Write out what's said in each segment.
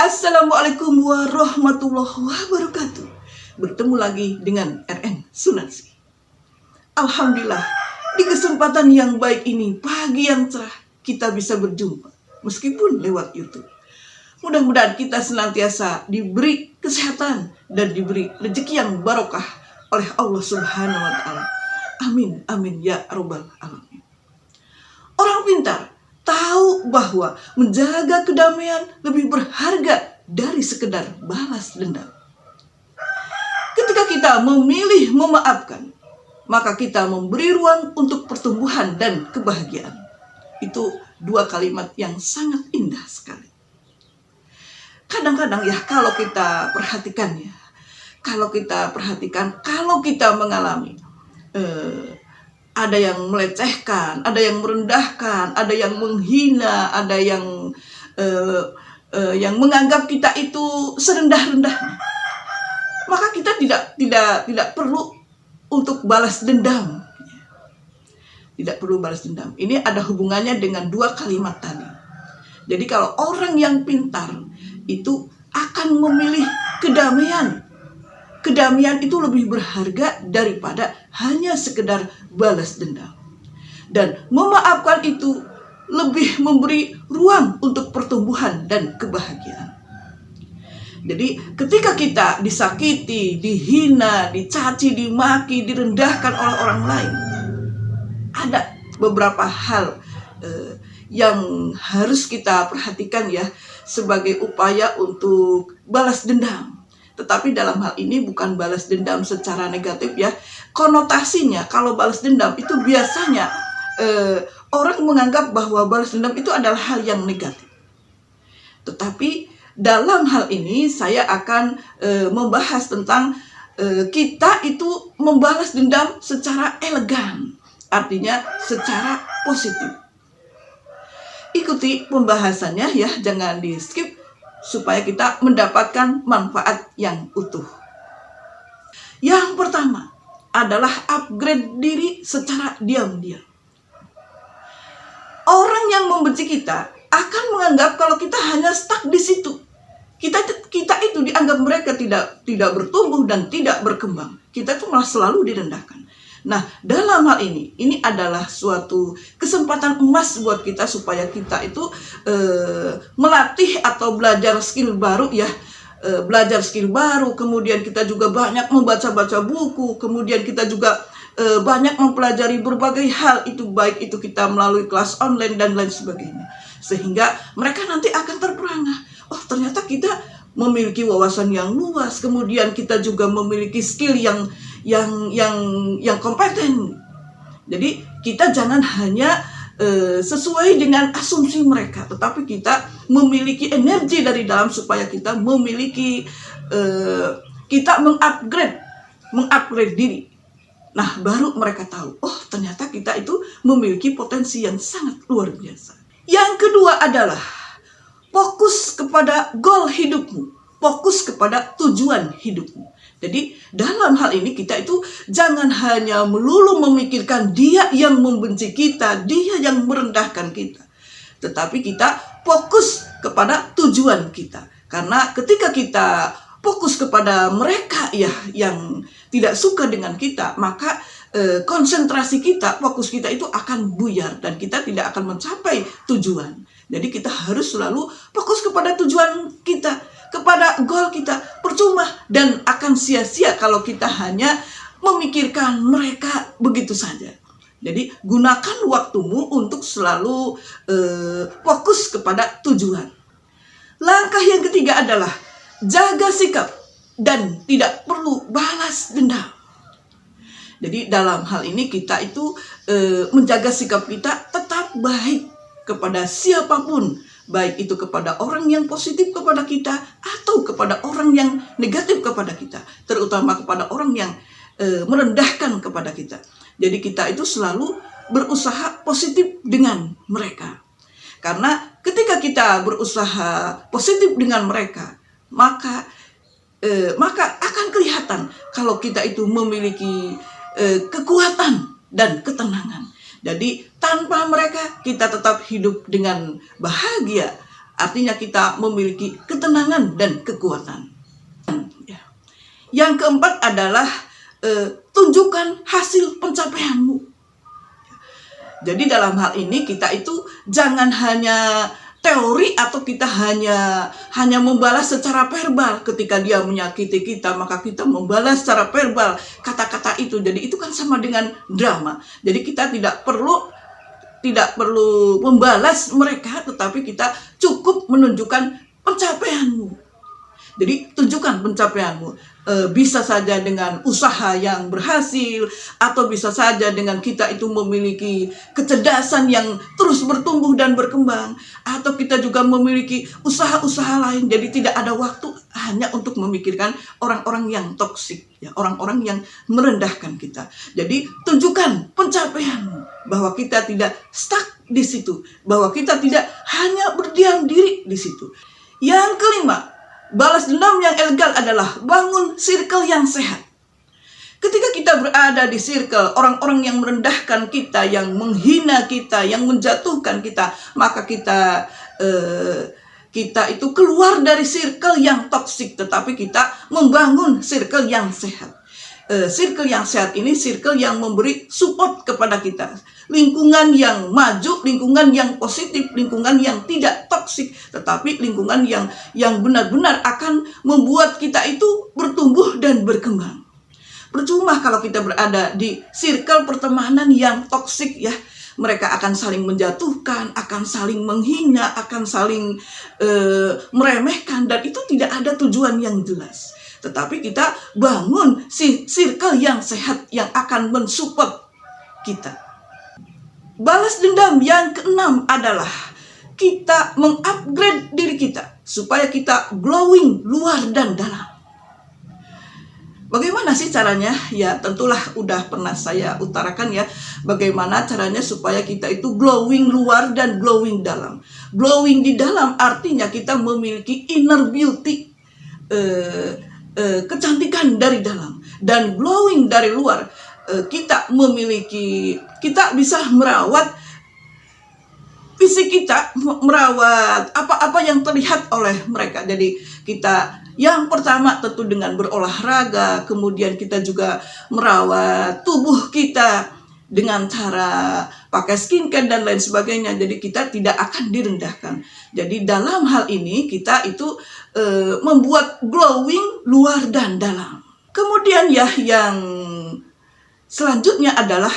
Assalamualaikum warahmatullahi wabarakatuh. Bertemu lagi dengan RN Sunarsi. Alhamdulillah, di kesempatan yang baik ini, pagi yang cerah, kita bisa berjumpa meskipun lewat YouTube. Mudah-mudahan kita senantiasa diberi kesehatan dan diberi rezeki yang barokah oleh Allah Subhanahu wa Ta'ala. Amin, amin ya Rabbal alamin. Orang pintar tahu bahwa menjaga kedamaian lebih berharga dari sekedar balas dendam. Ketika kita memilih memaafkan, maka kita memberi ruang untuk pertumbuhan dan kebahagiaan. Itu dua kalimat yang sangat indah sekali. Kadang-kadang ya kalau kita perhatikan, kalau kita mengalami ada yang melecehkan, ada yang merendahkan, ada yang menghina, ada yang menganggap kita itu serendah-rendahnya, maka kita tidak perlu untuk balas dendam. Tidak perlu balas dendam. Ini ada hubungannya dengan dua kalimat tadi. Jadi kalau orang yang pintar itu akan memilih kedamaian. Kedamaian itu lebih berharga daripada hanya sekedar balas dendam. Dan memaafkan itu lebih memberi ruang untuk pertumbuhan dan kebahagiaan. Jadi ketika kita disakiti, dihina, dicaci, dimaki, direndahkan oleh orang lain, ada beberapa hal yang harus kita perhatikan ya sebagai upaya untuk balas dendam. Tetapi dalam hal ini bukan balas dendam secara negatif ya. Konotasinya kalau balas dendam itu biasanya orang menganggap bahwa balas dendam itu adalah hal yang negatif. Tetapi dalam hal ini saya akan membahas tentang kita itu membalas dendam secara elegan. Artinya secara positif. Ikuti pembahasannya ya, jangan di skip supaya kita mendapatkan manfaat yang utuh. Yang pertama adalah upgrade diri secara diam-diam. Orang yang membenci kita akan menganggap kalau kita hanya stuck di situ. Kita itu dianggap mereka tidak bertumbuh dan tidak berkembang. Kita itu malah selalu direndahkan. Nah, dalam hal ini adalah suatu kesempatan emas buat kita supaya kita itu melatih atau belajar skill baru ya. Belajar skill baru, kemudian kita juga banyak membaca-baca buku, kemudian kita juga banyak mempelajari berbagai hal, itu baik itu kita melalui kelas online dan lain sebagainya. Sehingga mereka nanti akan terperangah. Oh, ternyata kita memiliki wawasan yang luas, kemudian kita juga memiliki skill yang kompeten. Jadi kita jangan hanya sesuai dengan asumsi mereka, tetapi kita memiliki energi dari dalam supaya kita memiliki kita mengupgrade diri. Nah, baru mereka tahu, oh ternyata kita itu memiliki potensi yang sangat luar biasa. Yang kedua adalah fokus kepada goal hidupmu, fokus kepada tujuan hidupmu. Jadi dalam hal ini kita itu jangan hanya melulu memikirkan dia yang membenci kita, dia yang merendahkan kita. Tetapi kita fokus kepada tujuan kita. Karena ketika kita fokus kepada mereka ya yang tidak suka dengan kita, maka konsentrasi kita, fokus kita itu akan buyar dan kita tidak akan mencapai tujuan. Jadi kita harus selalu fokus kepada tujuan kita, kepada goal kita. Percuma dan akan sia-sia kalau kita hanya memikirkan mereka begitu saja. Jadi gunakan waktumu untuk selalu fokus kepada tujuan. Langkah yang ketiga adalah jaga sikap dan tidak perlu balas dendam. Jadi dalam hal ini kita itu menjaga sikap kita tetap baik kepada siapapun, baik itu kepada orang yang positif kepada kita atau kepada orang yang negatif kepada kita, terutama kepada orang yang merendahkan kepada kita. Jadi kita itu selalu berusaha positif dengan mereka. Karena ketika kita berusaha positif dengan mereka, maka akan kelihatan kalau kita itu memiliki kekuatan dan ketenangan. Jadi tanpa mereka kita tetap hidup dengan bahagia, Artinya kita memiliki ketenangan dan kekuatan. Yang keempat adalah tunjukkan hasil pencapaianmu. Jadi dalam hal ini kita itu jangan hanya teori atau kita hanya membalas secara verbal. Ketika dia menyakiti kita, maka kita membalas secara verbal kata-kata itu. Jadi itu kan sama dengan drama. Jadi kita tidak perlu membalas mereka, tetapi kita cukup menunjukkan pencapaianmu. Jadi tunjukkan pencapaianmu. Bisa saja dengan usaha yang berhasil, atau bisa saja dengan kita itu memiliki kecerdasan yang terus bertumbuh dan berkembang, atau kita juga memiliki usaha-usaha lain. Jadi tidak ada waktu hanya untuk memikirkan orang-orang yang toksik, ya, orang-orang yang merendahkan kita. Jadi tunjukkan pencapaianmu, bahwa kita tidak stuck di situ, bahwa kita tidak hanya berdiam diri di situ. Yang kelima, balas dendam yang elegan adalah bangun circle yang sehat. Ketika kita berada di circle orang-orang yang merendahkan kita, yang menghina kita, yang menjatuhkan kita, maka kita itu keluar dari circle yang toksik, tetapi kita membangun circle yang sehat. Circle yang sehat ini circle yang memberi support kepada kita, lingkungan yang maju, lingkungan yang positif, lingkungan yang tidak toksik, tetapi lingkungan yang benar-benar akan membuat kita itu bertumbuh dan berkembang. Percuma kalau kita berada di circle pertemanan yang toksik, ya. Mereka akan saling menjatuhkan, akan saling menghina, akan saling meremehkan, dan itu tidak ada tujuan yang jelas. Tetapi kita bangun circle yang sehat yang akan mensupport kita. Balas dendam yang keenam adalah kita mengupgrade diri kita supaya kita glowing luar dan dalam. Bagaimana sih caranya? Ya tentulah udah pernah saya utarakan ya, bagaimana caranya supaya kita itu glowing luar dan glowing dalam. Glowing di dalam artinya kita memiliki inner beauty, kecantikan dari dalam, dan glowing dari luar, kita bisa merawat fisik kita, merawat apa-apa yang terlihat oleh mereka. Jadi kita yang pertama tentu dengan berolahraga, kemudian kita juga merawat tubuh kita dengan cara pakai skincare dan lain sebagainya. Jadi kita tidak akan direndahkan. Jadi dalam hal ini kita itu membuat glowing luar dan dalam. Kemudian ya yang selanjutnya adalah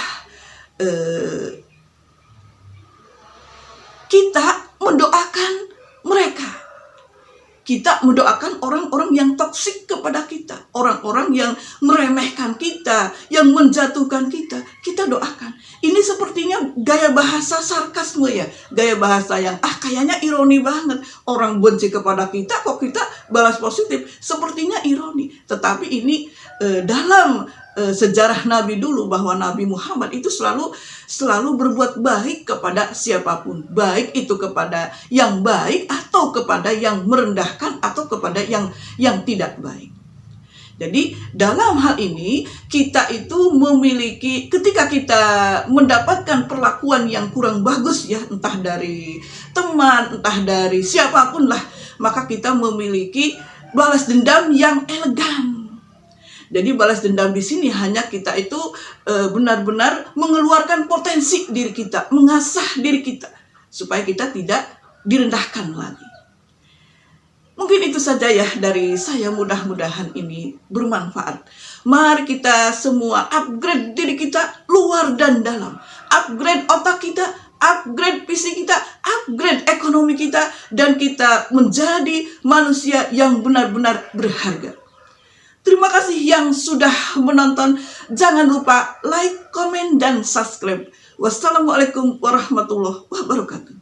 kita mendoakan mereka. Kita mendoakan orang-orang yang toksik kepada kita, orang-orang yang meremehkan kita, yang menjatuhkan kita, kita doakan. Ini sepertinya gaya bahasa sarkasme ya, gaya bahasa yang kayaknya ironi banget. Orang benci kepada kita, kok kita balas positif, sepertinya ironi. Tetapi ini dalam sejarah Nabi dulu, bahwa Nabi Muhammad itu selalu berbuat baik kepada siapapun, baik itu kepada yang baik atau kepada yang merendahkan atau kepada yang tidak baik. Jadi dalam hal ini kita itu memiliki, ketika kita mendapatkan perlakuan yang kurang bagus ya, entah dari teman, entah dari siapapun lah, maka kita memiliki balas dendam yang elegan. Jadi balas dendam di sini hanya kita itu benar-benar mengeluarkan potensi diri kita, mengasah diri kita supaya kita tidak direndahkan lagi. Mungkin itu saja ya dari saya, mudah-mudahan ini bermanfaat. Mari kita semua upgrade diri kita luar dan dalam. Upgrade otak kita, upgrade fisik kita, upgrade ekonomi kita, dan kita menjadi manusia yang benar-benar berharga. Terima kasih yang sudah menonton. Jangan lupa like, komen, dan subscribe. Wassalamualaikum warahmatullahi wabarakatuh.